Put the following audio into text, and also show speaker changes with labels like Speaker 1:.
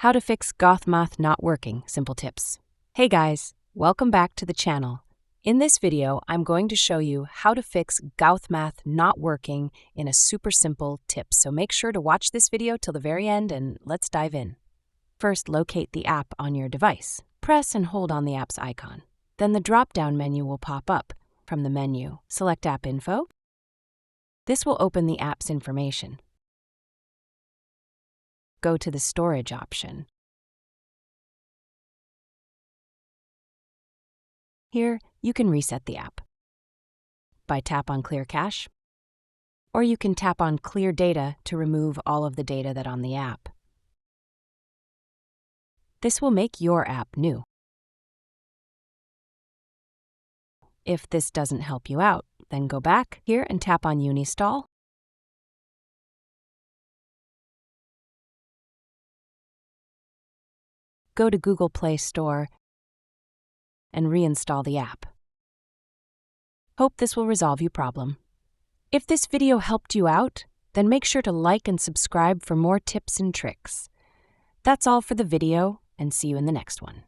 Speaker 1: How to fix Gauthmath not working, simple tips. Hey guys, welcome back to the channel. In this video, I'm going to show you how to fix Gauthmath not working in a super simple tip. So make sure to watch this video till the very end and let's dive in. First, locate the app on your device. Press and hold on the app's icon. Then the drop-down menu will pop up. From the menu, select App Info. This will open the app's information. Go to the Storage option. Here, you can reset the app by tap on Clear Cache, or you can tap on Clear Data to remove all of the data that's on the app. This will make your app new. If this doesn't help you out, then go back here and tap on Uninstall. Go to Google Play Store and reinstall the app. Hope this will resolve your problem. If this video helped you out, then make sure to like and subscribe for more tips and tricks. That's all for the video, and see you in the next one.